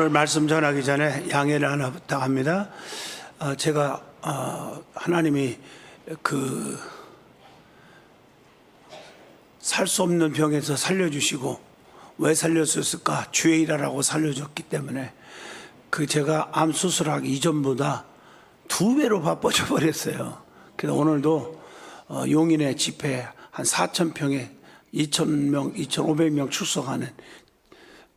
오늘 말씀 전하기 전에 양해를 하나 부탁합니다. 제가 하나님이 살 수 없는 병에서 살려주시고, 왜 살려줬을까? 주의 일하라고 살려줬기 때문에 제가 암 수술하기 이전보다 2배로 바빠져 버렸어요. 그래서 오늘도 용인의 집회 한 4,000평에 2,000명, 2,500명 출석하는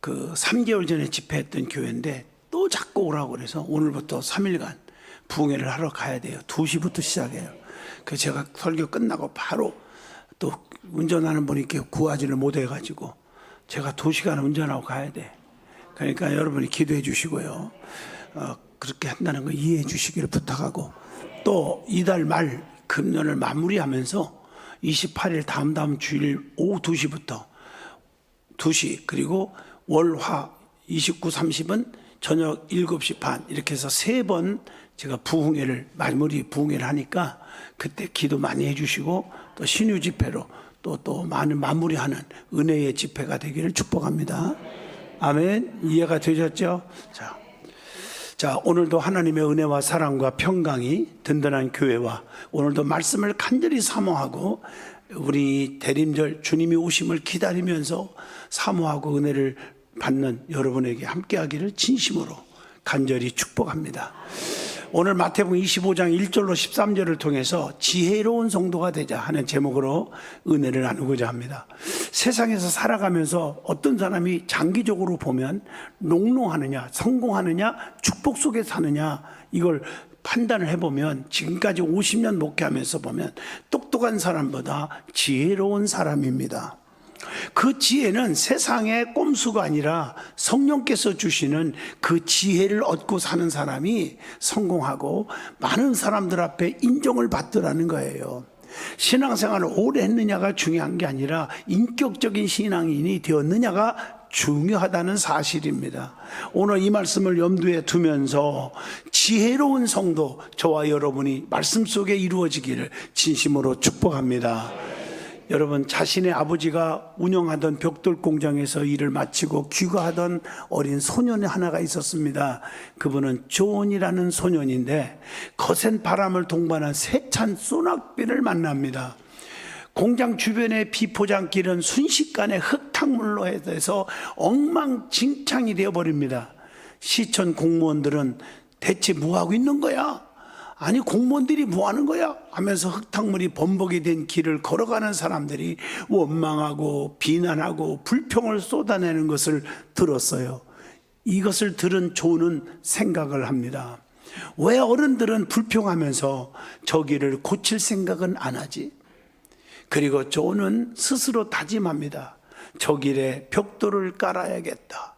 3개월 전에 집회했던 교회인데 또 자꾸 오라고 그래서 오늘부터 3일간 부흥회를 하러 가야 돼요. 2시부터 시작해요. 그래서 제가 설교 끝나고 바로 또 운전하는 분이 구하지를 못해가지고 제가 2시간 운전하고 가야 돼. 그러니까 여러분이 기도해 주시고요. 그렇게 한다는 거 이해해 주시기를 부탁하고, 또 이달 말 금년을 마무리하면서 28일 다음 주일 오후 2시부터 2시, 그리고 월, 화 29, 30은 저녁 7시 반 이렇게 해서 3번 제가 마무리 부흥회를 하니까 그때 기도 많이 해주시고, 또 신유 집회로 또 많은 마무리하는 은혜의 집회가 되기를 축복합니다. 아멘. 이해가 되셨죠? 자, 오늘도 하나님의 은혜와 사랑과 평강이 든든한 교회와 오늘도 말씀을 간절히 사모하고 우리 대림절 주님이 오심을 기다리면서 사모하고 은혜를 받는 여러분에게 함께하기를 진심으로 간절히 축복합니다. 오늘 마태복음 25장 1절로 13절을 통해서 지혜로운 성도가 되자 하는 제목으로 은혜를 나누고자 합니다. 세상에서 살아가면서 어떤 사람이 장기적으로 보면 농농하느냐, 성공하느냐, 축복 속에 사느냐, 이걸 판단을 해보면 지금까지 50년 목회하면서 보면 똑똑한 사람보다 지혜로운 사람입니다. 그 지혜는 세상의 꼼수가 아니라 성령께서 주시는 그 지혜를 얻고 사는 사람이 성공하고 많은 사람들 앞에 인정을 받더라는 거예요. 신앙생활을 오래 했느냐가 중요한 게 아니라 인격적인 신앙인이 되었느냐가 중요하다는 사실입니다. 오늘 이 말씀을 염두에 두면서 지혜로운 성도, 저와 여러분이 말씀 속에 이루어지기를 진심으로 축복합니다. 여러분, 자신의 아버지가 운영하던 벽돌 공장에서 일을 마치고 귀가하던 어린 소년이 하나가 있었습니다. 그분은 존이라는 소년인데 거센 바람을 동반한 세찬 소낙비를 만납니다. 공장 주변의 비포장길은 순식간에 흙탕물로 해서 엉망진창이 되어버립니다. 시청 공무원들은 대체 뭐하고 있는 거야? 아니, 공무원들이 뭐하는 거야? 하면서 흙탕물이 범벅이 된 길을 걸어가는 사람들이 원망하고 비난하고 불평을 쏟아내는 것을 들었어요. 이것을 들은 존은 생각을 합니다. 왜 어른들은 불평하면서 저 길을 고칠 생각은 안 하지? 그리고 존은 스스로 다짐합니다. 저 길에 벽돌을 깔아야겠다.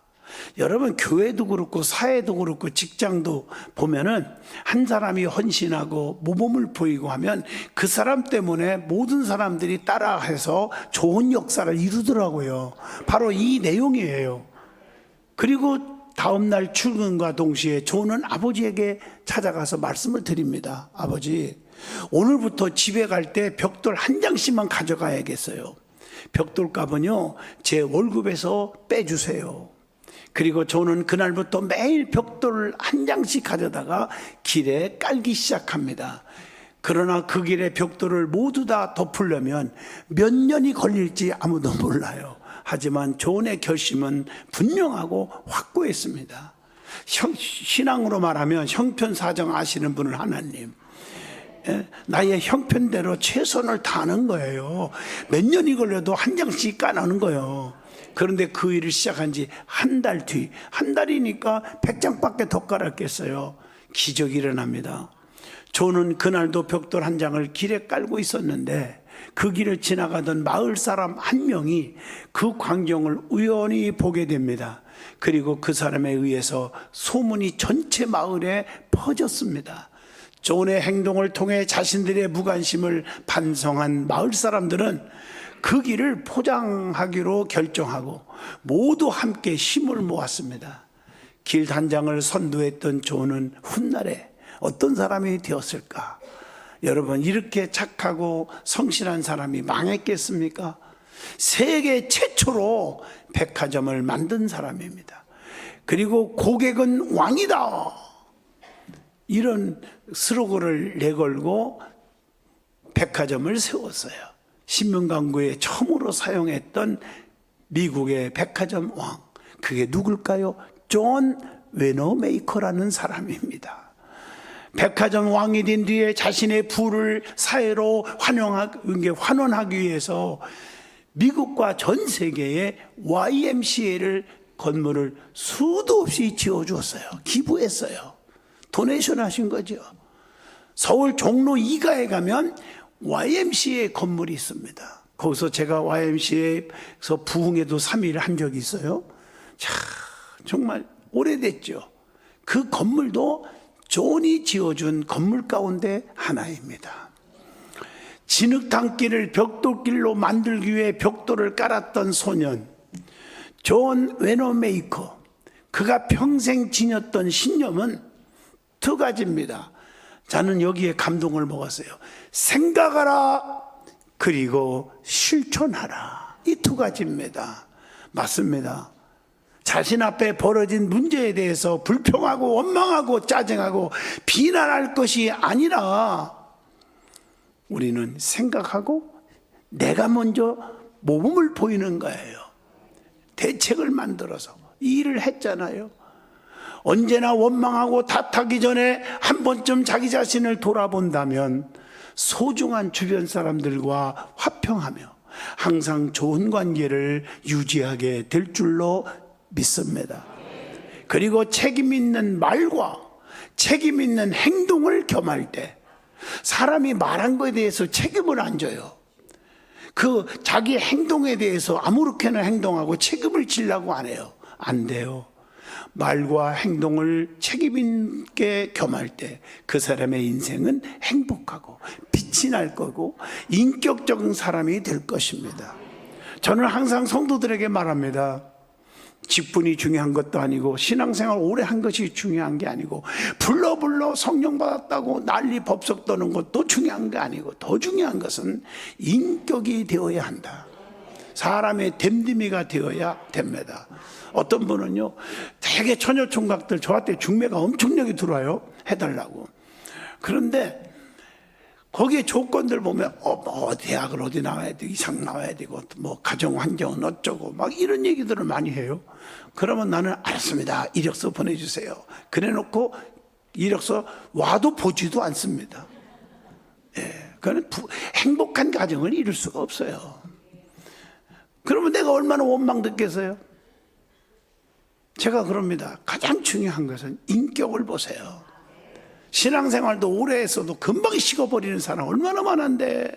여러분, 교회도 그렇고 사회도 그렇고 직장도 보면은 한 사람이 헌신하고 모범을 보이고 하면 그 사람 때문에 모든 사람들이 따라해서 좋은 역사를 이루더라고요. 바로 이 내용이에요. 그리고 다음날 출근과 동시에 존은 아버지에게 찾아가서 말씀을 드립니다. 아버지, 오늘부터 집에 갈 때 벽돌 한 장씩만 가져가야겠어요. 벽돌값은요, 제 월급에서 빼주세요. 그리고 저는 그날부터 매일 벽돌을 한 장씩 가져다가 길에 깔기 시작합니다. 그러나 그 길에 벽돌을 모두 다 덮으려면 몇 년이 걸릴지 아무도 몰라요. 하지만 존의 결심은 분명하고 확고했습니다. 신앙으로 말하면 형편사정 아시는 분은 하나님, 나의 형편대로 최선을 다하는 거예요. 몇 년이 걸려도 한 장씩 까놓는 거예요. 그런데 그 일을 시작한 지 한 달 뒤, 한 달이니까 100장밖에 더 깔았겠어요. 기적이 일어납니다. 저는 그날도 벽돌 한 장을 길에 깔고 있었는데 그 길을 지나가던 마을 사람 한 명이 그 광경을 우연히 보게 됩니다. 그리고 그 사람에 의해서 소문이 전체 마을에 퍼졌습니다. 존의 행동을 통해 자신들의 무관심을 반성한 마을 사람들은 그 길을 포장하기로 결정하고 모두 함께 힘을 모았습니다. 길 단장을 선도했던 존은 훗날에 어떤 사람이 되었을까? 여러분, 이렇게 착하고 성실한 사람이 망했겠습니까? 세계 최초로 백화점을 만든 사람입니다. 그리고 고객은 왕이다, 이런 슬로건을 내걸고 백화점을 세웠어요. 신문광고에 처음으로 사용했던 미국의 백화점 왕, 그게 누굴까요? 존 외너메이커라는 사람입니다. 백화점 왕이 된 뒤에 자신의 부를 사회로 환원하기 위해서 미국과 전 세계에 YMCA를 건물을 수도 없이 지어주었어요. 기부했어요. 도네이션 하신 거죠. 서울 종로 2가에 가면 YMCA 건물이 있습니다. 거기서 제가 YMCA에서 부흥회도 3일을 한 적이 있어요. 자, 정말 오래됐죠. 그 건물도 존이 지어준 건물 가운데 하나입니다. 진흙탕길을 벽돌길로 만들기 위해 벽돌을 깔았던 소년 존 외너메이커, 그가 평생 지녔던 신념은 두 가지입니다. 저는 여기에 감동을 먹었어요. 생각하라, 그리고 실천하라. 이 두 가지입니다. 맞습니다. 자신 앞에 벌어진 문제에 대해서 불평하고 원망하고 짜증하고 비난할 것이 아니라 우리는 생각하고 내가 먼저 모범을 보이는 거예요. 대책을 만들어서 이 일을 했잖아요. 언제나 원망하고 탓하기 전에 한 번쯤 자기 자신을 돌아본다면 소중한 주변 사람들과 화평하며 항상 좋은 관계를 유지하게 될 줄로 믿습니다. 그리고 책임 있는 말과 책임 있는 행동을 겸할 때 사람이 말한 것에 대해서 책임을 안 져요. 그 자기 행동에 대해서 아무렇게나 행동하고 책임을 지려고 안 해요. 안 돼요. 말과 행동을 책임 있게 겸할 때 그 사람의 인생은 행복하고 빛이 날 거고 인격적인 사람이 될 것입니다. 저는 항상 성도들에게 말합니다. 직분이 중요한 것도 아니고 신앙생활 오래 한 것이 중요한 게 아니고 불러 성령 받았다고 난리 법석 떠는 것도 중요한 게 아니고 더 중요한 것은 인격이 되어야 한다. 사람의 됨됨이가 되어야 됩니다. 어떤 분은요 되게 처녀총각들 저한테 중매가 엄청나게 들어와요. 해달라고. 그런데 거기에 조건들 보면 대학을 어디 나와야 되고 이상 나와야 되고 뭐 가정 환경은 어쩌고 막 이런 얘기들을 많이 해요. 그러면 나는 알았습니다. 이력서 보내주세요. 그래놓고 이력서 와도 보지도 않습니다. 그건 행복한 가정을 이룰 수가 없어요. 그러면 내가 얼마나 원망됐겠어요? 제가 그럽니다. 가장 중요한 것은 인격을 보세요. 신앙생활도 오래 했어도 금방 식어버리는 사람 얼마나 많은데,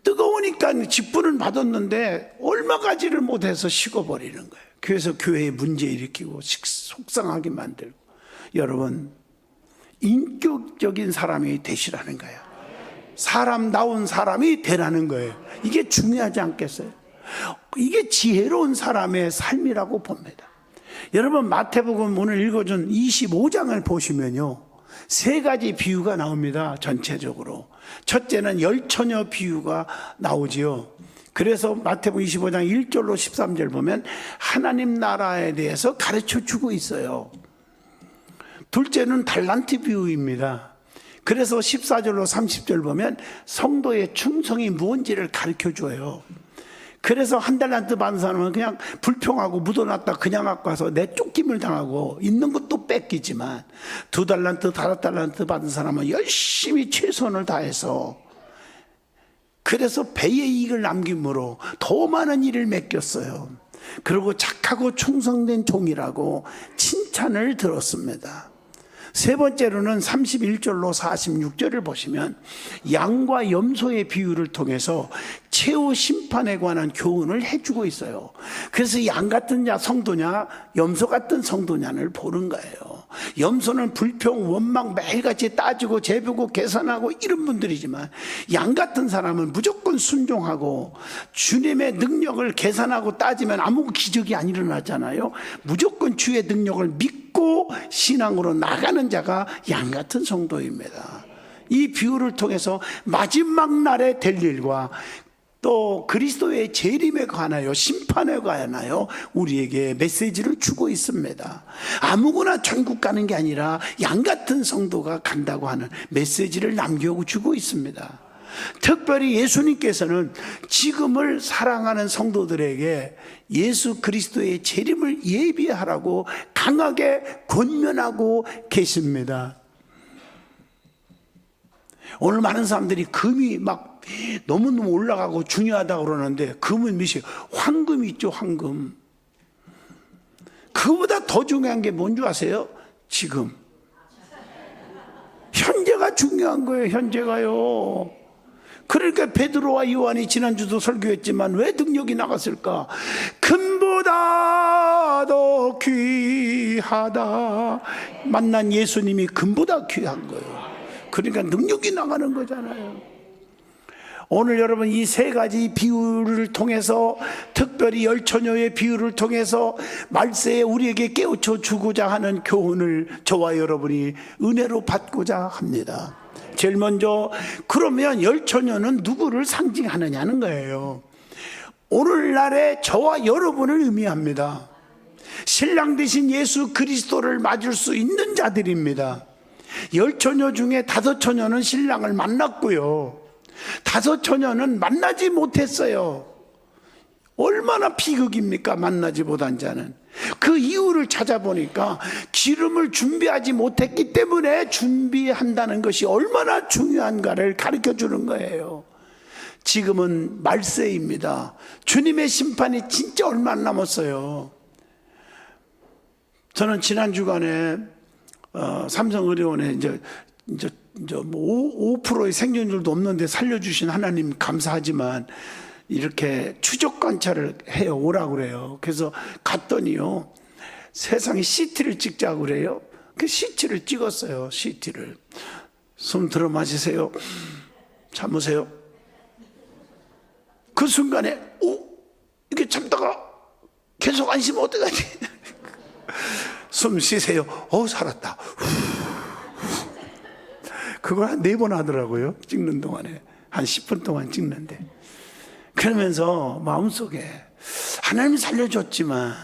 뜨거우니까 직분을 받았는데 얼마 가지를 못해서 식어버리는 거예요. 그래서 교회에 문제 일으키고 속상하게 만들고. 여러분, 인격적인 사람이 되시라는 거예요. 사람다운 사람이 되라는 거예요. 이게 중요하지 않겠어요? 이게 지혜로운 사람의 삶이라고 봅니다. 여러분, 마태복음 오늘 읽어준 25장을 보시면요 3가지 비유가 나옵니다. 전체적으로 첫째는 열처녀 비유가 나오지요. 그래서 마태복음 25장 1절로 13절 보면 하나님 나라에 대해서 가르쳐 주고 있어요. 둘째는 달란트 비유입니다. 그래서 14절로 30절 보면 성도의 충성이 무언지를 가르쳐 줘요. 그래서 1달란트 받은 사람은 그냥 불평하고 묻어놨다 그냥 갖고 와서 내쫓김을 당하고 있는 것도 뺏기지만 2달란트, 5달란트 받은 사람은 열심히 최선을 다해서 그래서 배의 이익을 남김으로 더 많은 일을 맡겼어요. 그리고 착하고 충성된 종이라고 칭찬을 들었습니다. 세 번째로는 31절로 46절을 보시면 양과 염소의 비유를 통해서 최후 심판에 관한 교훈을 해주고 있어요. 그래서 양 같은 자 성도냐 염소 같은 성도냐를 보는 거예요. 염소는 불평, 원망 매일같이 따지고 재보고 계산하고 이런 분들이지만 양 같은 사람은 무조건 순종하고 주님의 능력을 계산하고 따지면 아무 기적이 안 일어나잖아요. 무조건 주의 능력을 믿고 신앙으로 나가는 자가 양 같은 성도입니다. 이 비유를 통해서 마지막 날에 될 일과 또 그리스도의 재림에 관하여 심판에 관하여 우리에게 메시지를 주고 있습니다. 아무거나 천국 가는 게 아니라 양 같은 성도가 간다고 하는 메시지를 남겨주고 있습니다. 특별히 예수님께서는 지금을 사랑하는 성도들에게 예수 그리스도의 재림을 예비하라고 강하게 권면하고 계십니다. 오늘 많은 사람들이 금이 막 너무너무 올라가고 중요하다고 그러는데 금은 몇이 황금 있죠. 황금. 그보다 더 중요한 게 뭔지 아세요? 지금 현재가 중요한 거예요. 현재가요. 그러니까 베드로와 요한이 지난주도 설교했지만 왜 능력이 나갔을까? 금보다 더 귀하다. 만난 예수님이 금보다 귀한 거예요. 그러니까 능력이 나가는 거잖아요. 오늘 여러분 이 3가지 비유를 통해서 특별히 열처녀의 비유를 통해서 말세에 우리에게 깨우쳐 주고자 하는 교훈을 저와 여러분이 은혜로 받고자 합니다. 제일 먼저 그러면 열처녀는 누구를 상징하느냐는 거예요. 오늘날의 저와 여러분을 의미합니다. 신랑 되신 예수 그리스도를 맞을 수 있는 자들입니다. 10처녀 중에 5처녀는 신랑을 만났고요 5처녀는 만나지 못했어요. 얼마나 비극입니까? 만나지 못한 자는. 그 이유를 찾아보니까 기름을 준비하지 못했기 때문에 준비한다는 것이 얼마나 중요한가를 가르쳐 주는 거예요. 지금은 말세입니다. 주님의 심판이 진짜 얼마 안 남았어요. 저는 지난 주간에 삼성의료원에 이제 뭐 5%의 생존율도 없는데 살려주신 하나님 감사하지만 이렇게 추적 관찰을 해요. 오라고 그래요. 그래서 갔더니요, 세상에 CT를 찍자고 그래요. 그 CT를 찍었어요. CT를. 숨 들어 마시세요. 참으세요. 그 순간에 이게 참다가 계속 안 쉬면 어떡하지? 숨 쉬세요. 살았다. 그걸 한 4번 하더라고요. 찍는 동안에. 한 10분 동안 찍는데. 그러면서 마음속에 하나님이 살려줬지만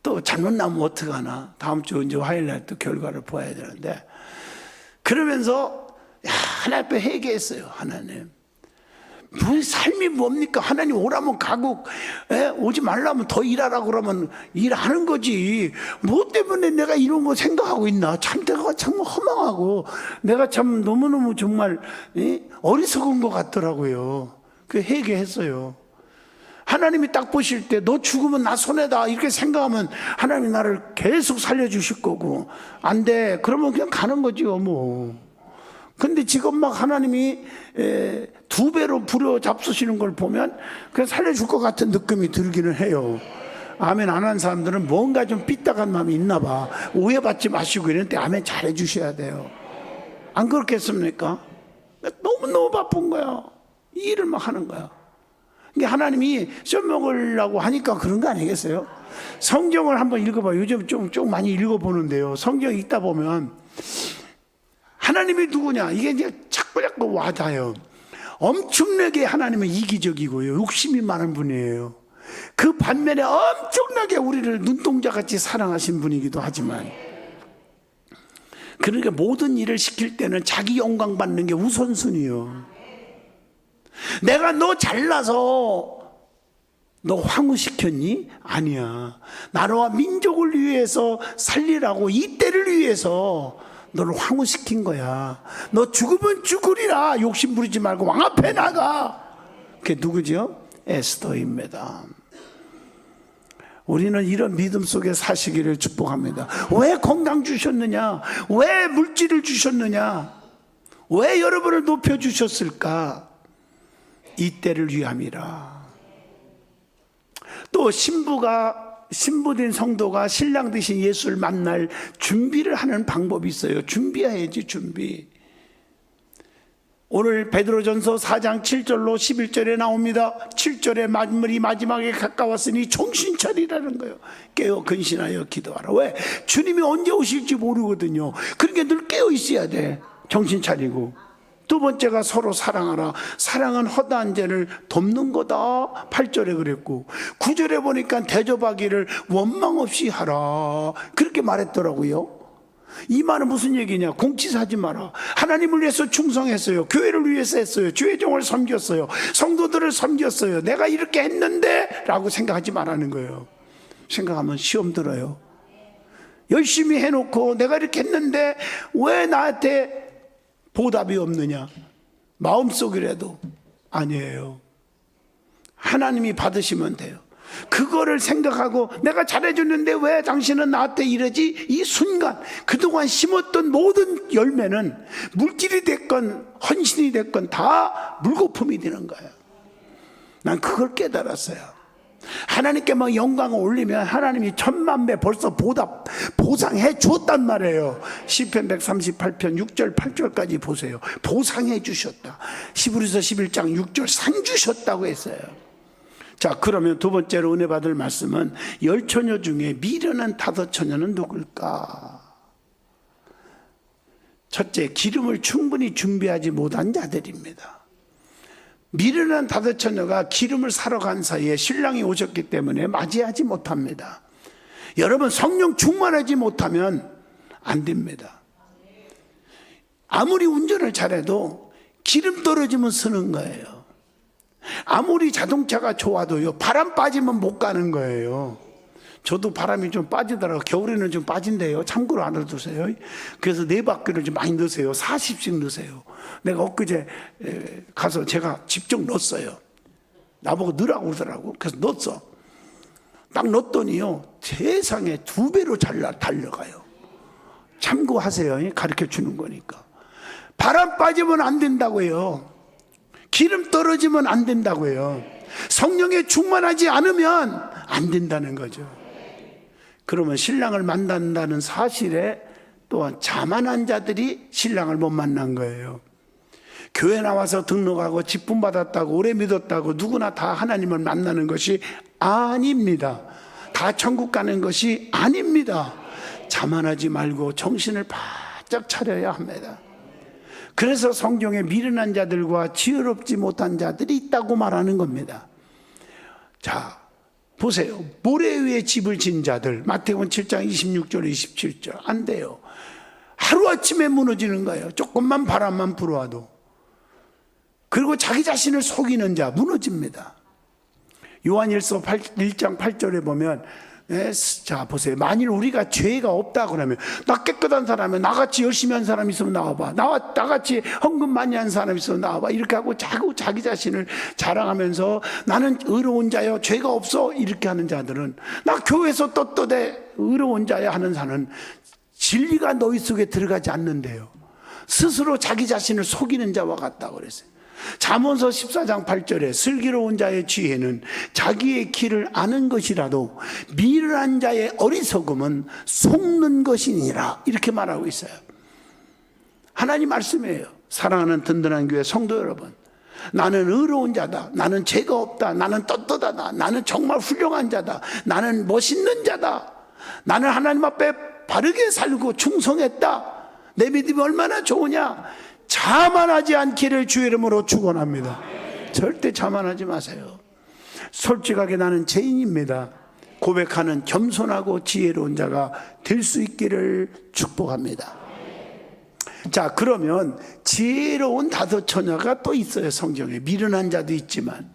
또 잘못 나면 어떡하나. 다음 주 이제 화요일날 또 결과를 보아야 되는데. 그러면서 하나님 앞에 회개했어요. 하나님. 뭐 삶이 뭡니까? 하나님 오라면 가고, 오지 말라면 더 일하라고 그러면 일하는 거지. 뭐 때문에 내가 이런 거 생각하고 있나? 참 내가 참 허망하고 내가 참 너무너무 정말 어리석은 것 같더라고요. 그 회개했어요. 하나님이 딱 보실 때 너 죽으면 나 손해다 이렇게 생각하면 하나님이 나를 계속 살려주실 거고, 안 돼 그러면 그냥 가는 거지요 뭐. 근데 지금 막 하나님이 2배로 부려 잡수시는 걸 보면 그냥 살려줄 것 같은 느낌이 들기는 해요. 아멘 안 한 사람들은 뭔가 좀 삐딱한 마음이 있나 봐. 오해받지 마시고 이런데 아멘 잘해 주셔야 돼요. 안 그렇겠습니까? 너무너무 바쁜 거야. 이 일을 막 하는 거야. 그러니까 하나님이 써먹으려고 하니까 그런 거 아니겠어요? 성경을 한번 읽어봐요. 요즘 좀 많이 읽어보는데요. 성경 읽다 보면 하나님이 누구냐? 이게 이제 자꾸 와닿아요. 엄청나게 하나님은 이기적이고요. 욕심이 많은 분이에요. 그 반면에 엄청나게 우리를 눈동자같이 사랑하신 분이기도 하지만, 그러니까 모든 일을 시킬 때는 자기 영광 받는 게 우선순위요. 내가 너 잘나서 너 황후시켰니? 아니야. 나라와 민족을 위해서 살리라고 이 때를 위해서 너를 황후시킨 거야. 너 죽으면 죽으리라. 욕심 부리지 말고 왕 앞에 나가. 그게 누구죠? 에스더입니다. 우리는 이런 믿음 속에 사시기를 축복합니다. 왜 건강 주셨느냐? 왜 물질을 주셨느냐? 왜 여러분을 높여주셨을까? 이 때를 위함이라. 또 신부된 성도가 신랑 되신 예수를 만날 준비를 하는 방법이 있어요. 준비해야지, 준비. 오늘 베드로전서 4장 7절로 11절에 나옵니다. 7절의 말씀이 마지막에 가까웠으니 정신 차리라는 거예요. 깨어 근신하여 기도하라. 왜? 주님이 언제 오실지 모르거든요. 그러니까 늘 깨어 있어야 돼. 정신 차리고. 두 번째가 서로 사랑하라. 사랑은 허다한 죄를 덮는 거다. 8절에 그랬고, 9절에 보니까 대접하기를 원망 없이 하라. 그렇게 말했더라고요. 이 말은 무슨 얘기냐? 공치사지 마라. 하나님을 위해서 충성했어요. 교회를 위해서 했어요. 주의종을 섬겼어요. 성도들을 섬겼어요. 내가 이렇게 했는데 라고 생각하지 말라는 거예요. 생각하면 시험 들어요. 열심히 해놓고 내가 이렇게 했는데 왜 나한테 보답이 없느냐? 마음속이라도 아니에요. 하나님이 받으시면 돼요. 그거를 생각하고 내가 잘해줬는데 왜 당신은 나한테 이러지? 이 순간 그동안 심었던 모든 열매는 물질이 됐건 헌신이 됐건 다 물거품이 되는 거예요. 난 그걸 깨달았어요. 하나님께 막 영광을 올리면 하나님이 1000만 배 벌써 보상해 주었단 말이에요. 시편 138편 6절 8절까지 보세요. 보상해 주셨다. 히브리서 11장 6절 상 주셨다고 했어요. 자, 그러면 두 번째로 은혜 받을 말씀은 10처녀 중에 미련한 5처녀는 누굴까? 첫째, 기름을 충분히 준비하지 못한 자들입니다. 미련한 5처녀가 기름을 사러 간 사이에 신랑이 오셨기 때문에 맞이하지 못합니다. 여러분, 성령 충만하지 못하면 안 됩니다. 아무리 운전을 잘해도 기름 떨어지면 쓰는 거예요. 아무리 자동차가 좋아도요, 바람 빠지면 못 가는 거예요. 저도 바람이 좀 빠지더라고요. 겨울에는 좀 빠진대요. 참고로 알아두세요. 그래서 4바퀴를 좀 많이 넣으세요. 40씩 넣으세요. 내가 엊그제 가서 제가 직접 넣었어요. 나보고 넣으라고 그러더라고. 그래서 넣었어. 딱 넣었더니요, 세상에 2배로 잘 달려가요. 참고하세요. 가르쳐 주는 거니까. 바람 빠지면 안 된다고요. 기름 떨어지면 안 된다고요. 성령에 충만하지 않으면 안 된다는 거죠. 그러면 신랑을 만난다는 사실에 또한 자만한 자들이 신랑을 못 만난 거예요. 교회 나와서 등록하고 직분 받았다고 오래 믿었다고 누구나 다 하나님을 만나는 것이 아닙니다. 다 천국 가는 것이 아닙니다. 자만하지 말고 정신을 바짝 차려야 합니다. 그래서 성경에 미련한 자들과 지혜롭지 못한 자들이 있다고 말하는 겁니다. 자, 보세요. 모래 위에 집을 진 자들, 마태복음 7장 26절 27절 안 돼요. 하루아침에 무너지는 거예요. 조금만 바람만 불어와도. 그리고 자기 자신을 속이는 자 무너집니다. 요한일서 1장 8절에 보면 자 보세요. 만일 우리가 죄가 없다 그러면 나 깨끗한 사람이 나같이 열심히 한 사람 있으면 나와봐. 나같이 헌금 많이 한 사람 있으면 나와봐. 이렇게 하고 자기 자신을 자랑하면서 나는 의로운 자여 죄가 없어 이렇게 하는 자들은 나 교회에서 떳떳해 의로운 자야 하는 자는 진리가 너희 속에 들어가지 않는데요. 스스로 자기 자신을 속이는 자와 같다고 그랬어요. 잠언서 14장 8절에 슬기로운 자의 지혜는 자기의 길을 아는 것이라도 미련한 자의 어리석음은 속는 것이니라 이렇게 말하고 있어요. 하나님 말씀이에요. 사랑하는 든든한 교회 성도 여러분, 나는 의로운 자다, 나는 죄가 없다, 나는 떳떳하다, 나는 정말 훌륭한 자다, 나는 멋있는 자다, 나는 하나님 앞에 바르게 살고 충성했다, 내 믿음이 얼마나 좋으냐. 자만하지 않기를 주의 이름으로 축원합니다. 절대 자만하지 마세요. 솔직하게 나는 죄인입니다 고백하는 겸손하고 지혜로운 자가 될 수 있기를 축복합니다. 자, 그러면 지혜로운 다섯 처녀가 또 있어요. 성경에 미련한 자도 있지만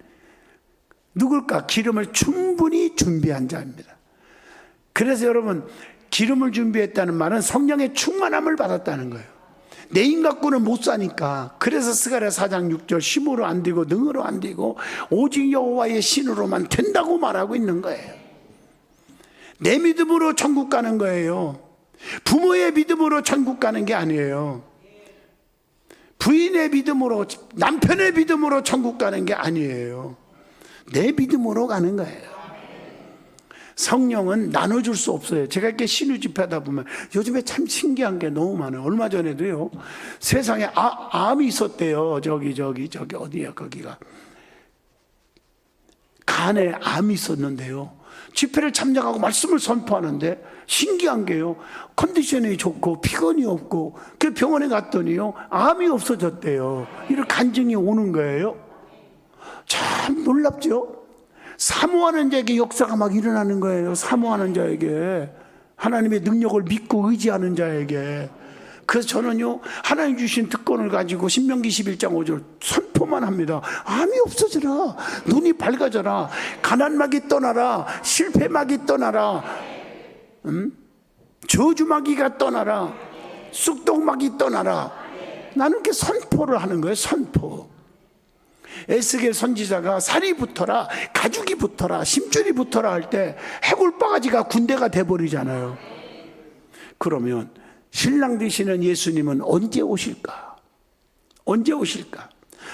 누굴까? 기름을 충분히 준비한 자입니다. 그래서 여러분, 기름을 준비했다는 말은 성령의 충만함을 받았다는 거예요. 내 힘 갖고는 못 사니까. 그래서 스가랴 4장 6절 힘으로 안 되고 능으로 안 되고 오직 여호와의 신으로만 된다고 말하고 있는 거예요. 내 믿음으로 천국 가는 거예요. 부모의 믿음으로 천국 가는 게 아니에요. 부인의 믿음으로, 남편의 믿음으로 천국 가는 게 아니에요. 내 믿음으로 가는 거예요. 성령은 나눠줄 수 없어요. 제가 이렇게 신유 집회하다 보면 요즘에 참 신기한 게 너무 많아요. 얼마 전에도요, 세상에 암이 있었대요. 저기 어디야 거기가. 간에 암이 있었는데요, 집회를 참여하고 말씀을 선포하는데 신기한 게요, 컨디션이 좋고 피곤이 없고 그 병원에 갔더니요 암이 없어졌대요. 이런 간증이 오는 거예요. 참 놀랍죠. 사모하는 자에게 역사가 막 일어나는 거예요. 사모하는 자에게, 하나님의 능력을 믿고 의지하는 자에게. 그래서 저는요, 하나님 주신 특권을 가지고 신명기 11장 5절 선포만 합니다. 암이 없어져라, 눈이 밝아져라, 가난막이 떠나라, 실패막이 떠나라, 저주마귀가 떠나라, 쑥독마귀 떠나라. 나는 이렇게 선포를 하는 거예요. 선포. 에스겔 선지자가 살이 붙어라, 가죽이 붙어라, 심줄이 붙어라 할 때 해골바가지가 군대가 돼버리잖아요. 그러면 신랑 되시는 예수님은 언제 오실까? 언제 오실까?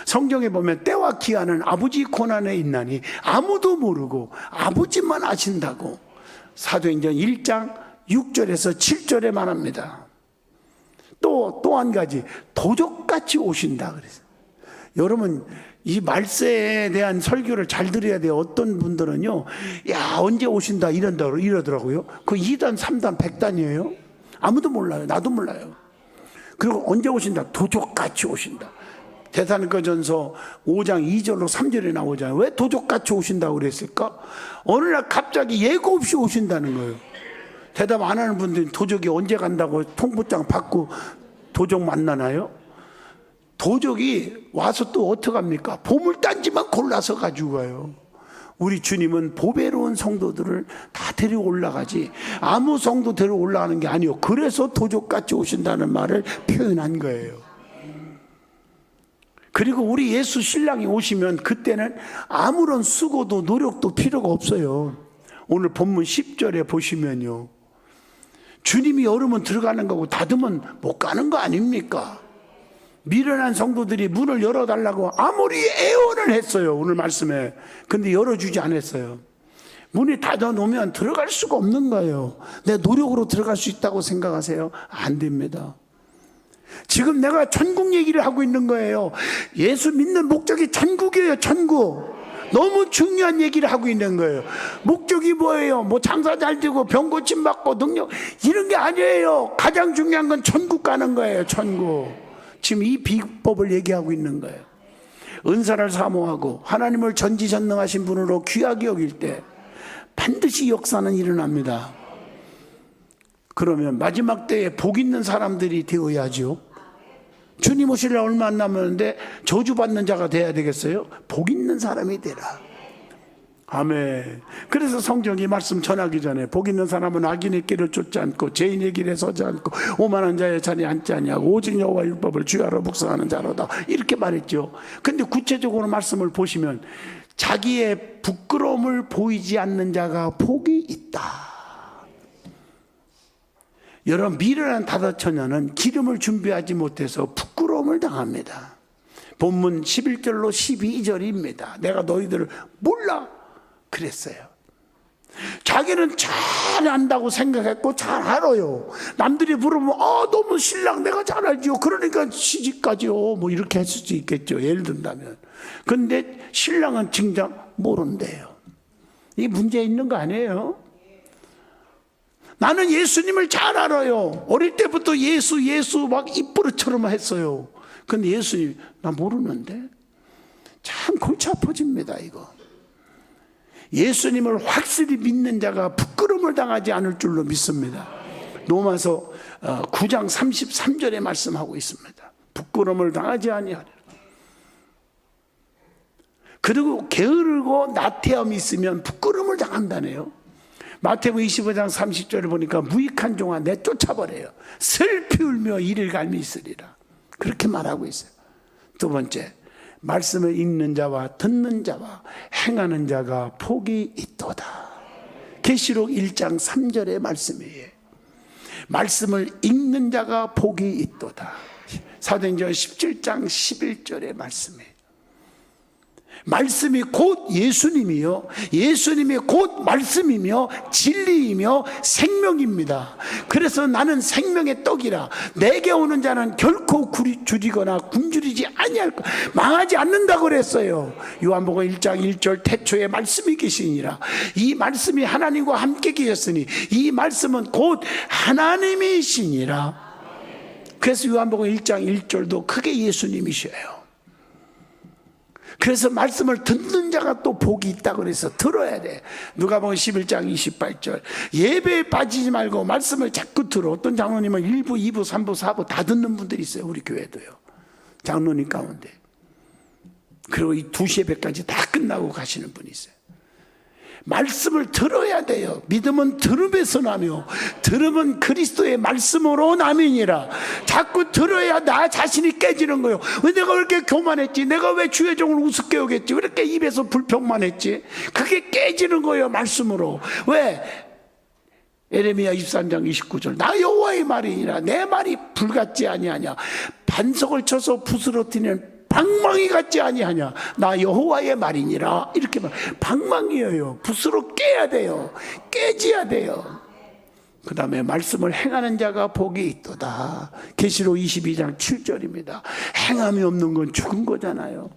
성경에 보면 때와 기한은 아버지 권한에 있나니 아무도 모르고 아버지만 아신다고 사도행전 1장 6절에서 7절에 말합니다. 또 한 가지, 도적같이 오신다 그랬어요. 여러분, 이 말세에 대한 설교를 잘 들어야 돼요. 어떤 분들은요, 야 언제 오신다 이러더라고요. 그 2단 3단 100단이에요 아무도 몰라요. 나도 몰라요. 그리고 언제 오신다? 도적같이 오신다. 데살로니가전서 5장 2절로 3절에 나오잖아요. 왜 도적같이 오신다고 그랬을까? 어느 날 갑자기 예고 없이 오신다는 거예요. 대답 안 하는 분들은 도적이 언제 간다고 통보장 받고 도적 만나나요? 도적이 와서 또 어떡합니까? 보물단지만 골라서 가지고 가요. 우리 주님은 보배로운 성도들을 다 데리고 올라가지 아무 성도 데리고 올라가는 게 아니에요. 그래서 도적같이 오신다는 말을 표현한 거예요. 그리고 우리 예수 신랑이 오시면 그때는 아무런 수고도 노력도 필요가 없어요. 오늘 본문 10절에 보시면요, 주님이 열으면 들어가는 거고 닫으면 못 가는 거 아닙니까? 미련한 성도들이 문을 열어달라고 아무리 애원을 했어요, 오늘 말씀에. 근데 열어주지 않았어요. 문이 닫아놓으면 들어갈 수가 없는 거예요. 내 노력으로 들어갈 수 있다고 생각하세요? 안 됩니다. 지금 내가 천국 얘기를 하고 있는 거예요. 예수 믿는 목적이 천국이에요, 천국. 너무 중요한 얘기를 하고 있는 거예요. 목적이 뭐예요? 뭐 장사 잘 되고 병 고침 받고 능력, 이런 게 아니에요. 가장 중요한 건 천국 가는 거예요, 천국. 지금 이 비법을 얘기하고 있는 거예요. 은사를 사모하고 하나님을 전지전능하신 분으로 귀하게 여길 때 반드시 역사는 일어납니다. 그러면 마지막 때에 복 있는 사람들이 되어야죠. 주님 오시려 얼마 안 남았는데 저주받는 자가 돼야 되겠어요? 복 있는 사람이 되라. 아멘. 그래서 성경이 말씀 전하기 전에 복 있는 사람은 악인의 길을 쫓지 않고 죄인의 길에 서지 않고 오만한 자의 자리에 앉지 아니하고 오직 여호와 율법을 주야로 묵상하는 자로다, 이렇게 말했죠. 근데 구체적으로 말씀을 보시면 자기의 부끄러움을 보이지 않는 자가 복이 있다. 여러분, 미련한 다다처녀는 기름을 준비하지 못해서 부끄러움을 당합니다. 본문 11절로 12절입니다. 내가 너희들을 몰라 그랬어요. 자기는 잘 안다고 생각했고 잘 알아요. 남들이 물으면 너무 신랑 내가 잘 알지요, 그러니까 시집가지요, 뭐 이렇게 했을 수 있겠죠, 예를 든다면. 근데 신랑은 정작 모른대요. 이 문제 있는 거 아니에요? 나는 예수님을 잘 알아요. 어릴 때부터 예수 막 입버릇처럼 했어요. 근데 예수님 나 모르는데. 참 골치 아파집니다, 이거. 예수님을 확실히 믿는 자가 부끄러움을 당하지 않을 줄로 믿습니다. 로마서 9장 33절에 말씀하고 있습니다. 부끄러움을 당하지 아니하리라. 그리고 게으르고 나태함이 있으면 부끄러움을 당한다네요. 마태복음 25장 30절을 보니까 무익한 종아 내 쫓아버려요. 슬피 울며 이를 갈미 있으리라, 그렇게 말하고 있어요. 두 번째, 말씀을 읽는 자와 듣는 자와 행하는 자가 복이 있도다. 계시록 1장 3절의 말씀이에요. 말씀을 읽는 자가 복이 있도다. 사도행전 17장 11절의 말씀이에요. 말씀이 곧 예수님이요, 예수님이 곧 말씀이며 진리이며 생명입니다. 그래서 나는 생명의 떡이라 내게 오는 자는 결코 줄이거나 굶주리지 아니할 것, 망하지 않는다고 그랬어요. 요한복음 1장 1절 태초에 말씀이 계시니라. 이 말씀이 하나님과 함께 계셨으니 이 말씀은 곧 하나님이시니라. 그래서 요한복음 1장 1절도 크게 예수님이셔요. 그래서 말씀을 듣는 자가 또 복이 있다고 그래서 들어야 돼. 누가복음 11장 28절 예배에 빠지지 말고 말씀을 자꾸 들어. 어떤 장로님은 1부, 2부, 3부, 4부 다 듣는 분들이 있어요. 우리 교회도요, 장로님 가운데. 그리고 이 2시 예배까지 다 끝나고 가시는 분이 있어요. 말씀을 들어야 돼요. 믿음은 들음에서 나며 들음은 그리스도의 말씀으로 나미니라. 자꾸 들어야 나 자신이 깨지는 거예요. 왜 내가 왜 이렇게 교만했지? 내가 왜 주의 종을 우습게 여겼지? 왜 이렇게 입에서 불평만 했지? 그게 깨지는 거예요, 말씀으로. 왜? 에레미야 23장 29절 나 여호와의 말이니라. 내 말이 불같지 아니하냐. 반석을 쳐서 부스러뜨리는 방망이 같지 아니하냐. 나 여호와의 말이니라. 이렇게 말. 방망이에요. 붓으로 깨야 돼요. 깨져야 돼요. 그 다음에 말씀을 행하는 자가 복이 있도다. 계시록 22장 7절입니다. 행함이 없는 건 죽은 거잖아요.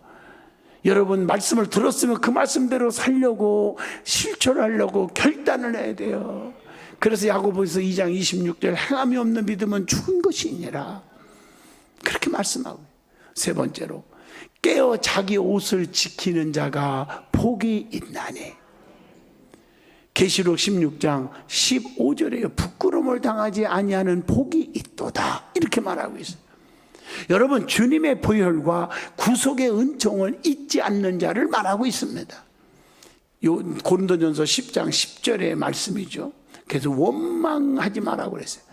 여러분, 말씀을 들었으면 그 말씀대로 살려고 실천하려고 결단을 해야 돼요. 그래서 야고보서 2장 26절 행함이 없는 믿음은 죽은 것이니라, 그렇게 말씀하고. 세 번째로, 깨어 자기 옷을 지키는 자가 복이 있나니. 계시록 16장 15절에요. 부끄러움을 당하지 아니하는 복이 있도다, 이렇게 말하고 있어요. 여러분, 주님의 보혈과 구속의 은총을 잊지 않는 자를 말하고 있습니다. 요 고린도전서 10장 10절의 말씀이죠. 그래서 원망하지 말라고 그랬어요.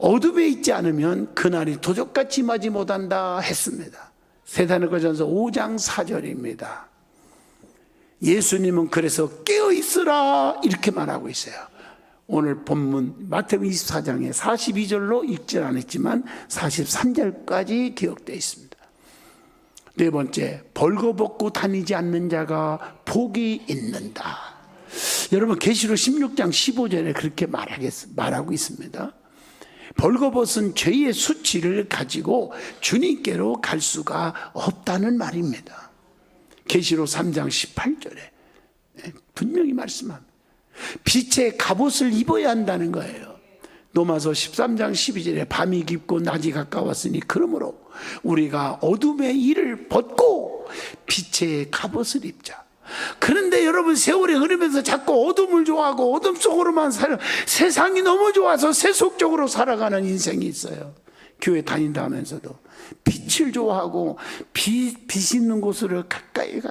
어둠에 있지 않으면 그날이 도적같이 임하지 못한다 했습니다. 세사로니가전서 5장 4절입니다. 예수님은 그래서 깨어있으라 이렇게 말하고 있어요. 오늘 본문 마태복음 24장에 42절로 읽지 않았지만 43절까지 기록되어 있습니다. 네 번째, 벌거벗고 다니지 않는 자가 복이 있는다. 여러분 계시록 16장 15절에 그렇게 말하고 있습니다. 벌거벗은 죄의 수치를 가지고 주님께로 갈 수가 없다는 말입니다. 계시록 3장 18절에 분명히 말씀합니다. 빛의 갑옷을 입어야 한다는 거예요. 로마서 13장 12절에 밤이 깊고 낮이 가까웠으니 그러므로 우리가 어둠의 일을 벗고 빛의 갑옷을 입자. 그런데 여러분 세월이 흐르면서 자꾸 어둠을 좋아하고 어둠 속으로만 세상이 너무 좋아서 세속적으로 살아가는 인생이 있어요. 교회 다닌다 하면서도 빛을 좋아하고 빛 있는 곳으로 가까이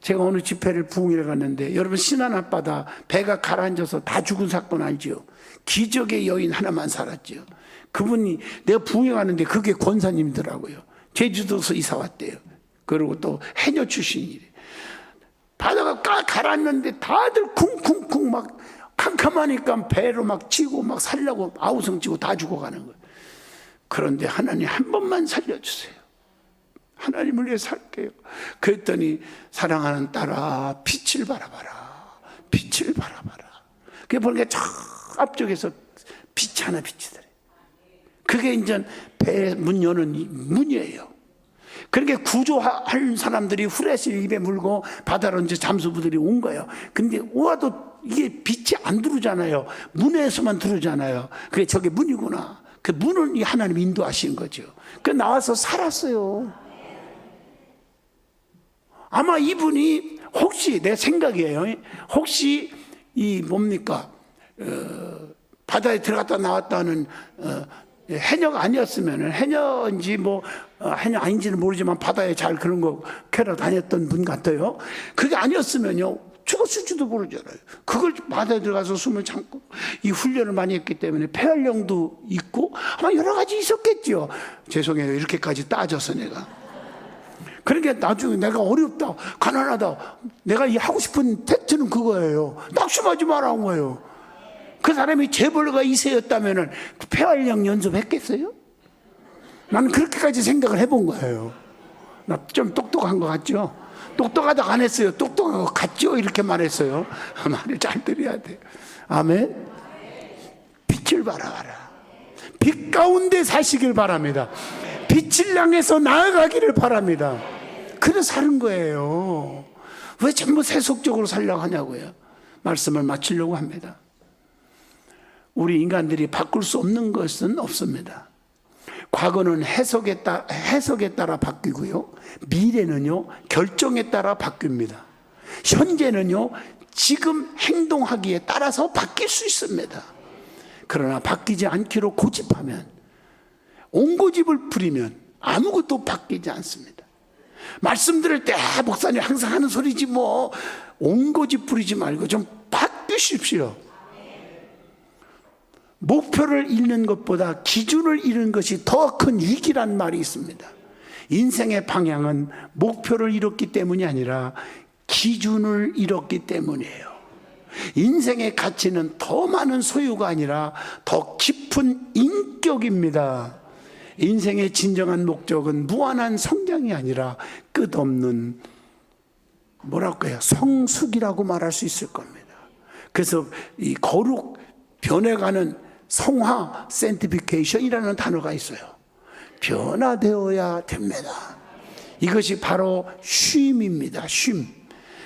제가 어느 집회를 부흥회를 갔는데 여러분 신안 앞바다 배가 가라앉아서 다 죽은 사건 알죠? 기적의 여인 하나만 살았죠. 그분이 내가 부흥회 갔는데 그게 권사님이더라고요. 제주도에서 이사 왔대요. 그리고 또 해녀 출신이래. 바다가 가라앉는데 다들 쿵쿵쿵 막 캄캄하니까 배로 막 치고 막 살려고 아우성 치고 다 죽어가는 거예요. 그런데 하나님 한 번만 살려주세요. 하나님을 위해 살게요. 그랬더니 사랑하는 딸아 빛을 바라봐라. 빛을 바라봐라. 그게 보니까 저 앞쪽에서 빛이 하나 비치더래. 그게 이제 배 문 여는 문이에요. 그러니까 구조할 사람들이 후레쉬를 입에 물고 바다로 이제 잠수부들이 온 거예요. 근데 와도 이게 빛이 안 들어오잖아요. 문에서만 들어오잖아요. 그게 저게 문이구나. 그 문을 하나님 인도하신 거죠. 그 나와서 살았어요. 아마 이분이 혹시 내 생각이에요. 혹시 이 뭡니까 바다에 들어갔다 나왔다는 해녀가 아니었으면 해녀인지 뭐 해녀 아닌지는 모르지만 바다에 잘 그런 거 캐러 다녔던 분 같아요. 그게 아니었으면요 죽었을지도 모르잖아요. 그걸 바다에 들어가서 숨을 참고 이 훈련을 많이 했기 때문에 폐활량도 있고 아마 여러 가지 있었겠죠. 죄송해요. 이렇게까지 따져서 내가. 그러니까 나중에 내가 어렵다, 가난하다, 내가 하고 싶은 텍트는 그거예요. 낙심하지 말라는 거예요. 그 사람이 재벌가 2세였다면 폐활량 연습했겠어요? 나는 그렇게까지 생각을 해본 거예요. 나 좀 똑똑한 거 같죠? 똑똑하다고 안 했어요. 똑똑한 거 같죠? 이렇게 말했어요. 말을 잘 들어야 돼요. 아멘. 빛을 바라봐라. 빛 가운데 사시길 바랍니다. 빛을 향해서 나아가기를 바랍니다. 그래서 사는 거예요. 왜 전부 세속적으로 살려고 하냐고요. 말씀을 마치려고 합니다. 우리 인간들이 바꿀 수 없는 것은 없습니다. 과거는 해석에 따라 바뀌고요. 미래는요 결정에 따라 바뀝니다. 현재는요 지금 행동하기에 따라서 바뀔 수 있습니다. 그러나 바뀌지 않기로 고집하면, 옹고집을 부리면 아무것도 바뀌지 않습니다. 말씀 들을 때 목사님 항상 하는 소리지 뭐 옹고집 부리지 말고 좀 바뀌십시오. 목표를 잃는 것보다 기준을 잃은 것이 더 큰 위기란 말이 있습니다. 인생의 방향은 목표를 잃었기 때문이 아니라 기준을 잃었기 때문이에요. 인생의 가치는 더 많은 소유가 아니라 더 깊은 인격입니다. 인생의 진정한 목적은 무한한 성장이 아니라 끝없는 뭐랄까요? 성숙이라고 말할 수 있을 겁니다. 그래서 이 거룩 변해가는 성화 sanctification이라는 단어가 있어요. 변화되어야 됩니다. 이것이 바로 쉼입니다. 쉼.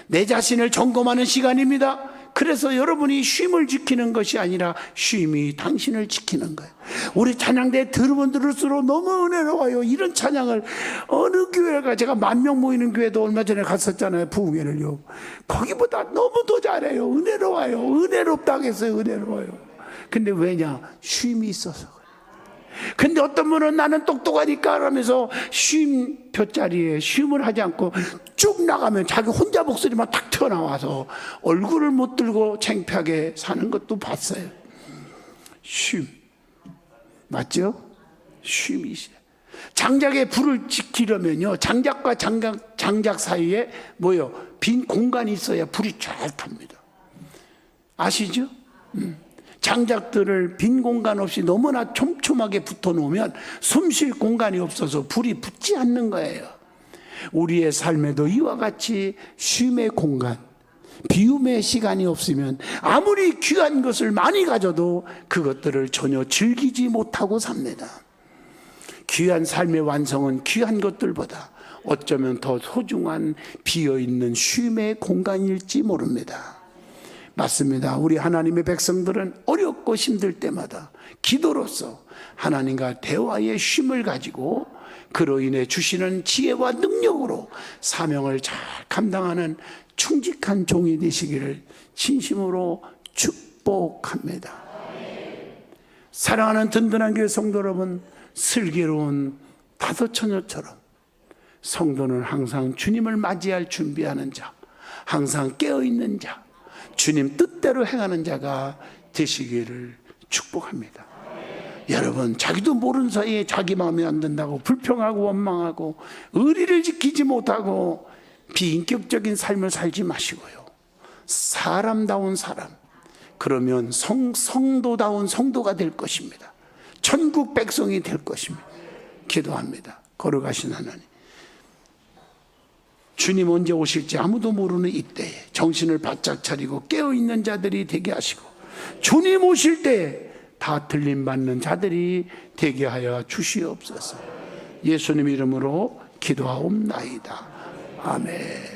내 자신을 점검하는 시간입니다. 그래서 여러분이 쉼을 지키는 것이 아니라 쉼이 당신을 지키는 거예요. 우리 찬양대 들으면 들을수록 너무 은혜로워요. 이런 찬양을 어느 교회가, 제가 10,000명 모이는 교회도 얼마 전에 갔었잖아요. 부흥회를요. 거기보다 너무 더 잘해요. 은혜로워요. 은혜롭다고 했어요. 은혜로워요. 근데 왜냐? 쉼이 있어서 그래요. 근데 어떤 분은 나는 똑똑하니까 하면서 쉼 둯자리에 쉼을 하지 않고 쭉 나가면 자기 혼자 목소리만 탁 튀어나와서 얼굴을 못 들고 창피하게 사는 것도 봤어요. 쉼. 맞죠? 쉼이 있어요. 장작에 불을 지키려면요, 장작과 장작 사이에 빈 공간이 있어야 불이 잘 탑니다. 아시죠? 장작들을 빈 공간 없이 너무나 촘촘하게 붙어 놓으면 숨 쉴 공간이 없어서 불이 붙지 않는 거예요. 우리의 삶에도 이와 같이 쉼의 공간, 비움의 시간이 없으면 아무리 귀한 것을 많이 가져도 그것들을 전혀 즐기지 못하고 삽니다. 귀한 삶의 완성은 귀한 것들보다 어쩌면 더 소중한 비어있는 쉼의 공간일지 모릅니다. 맞습니다. 우리 하나님의 백성들은 어렵고 힘들 때마다 기도로서 하나님과 대화의 쉼을 가지고 그로 인해 주시는 지혜와 능력으로 사명을 잘 감당하는 충직한 종이 되시기를 진심으로 축복합니다. 사랑하는 든든한 교회 성도 여러분, 슬기로운 다소처녀처럼 성도는 항상 주님을 맞이할 준비하는 자, 항상 깨어있는 자, 주님 뜻대로 행하는 자가 되시기를 축복합니다. 여러분, 자기도 모르는 사이에 자기 마음에 안 든다고 불평하고 원망하고 의리를 지키지 못하고 비인격적인 삶을 살지 마시고요. 사람다운 사람, 그러면 성도다운 성도가 될 것입니다. 천국 백성이 될 것입니다. 기도합니다. 걸어가신 하나님, 주님 언제 오실지 아무도 모르는 이때에 정신을 바짝 차리고 깨어있는 자들이 되게 하시고, 주님 오실 때 다 들림받는 자들이 되게 하여 주시옵소서. 예수님 이름으로 기도하옵나이다. 아멘.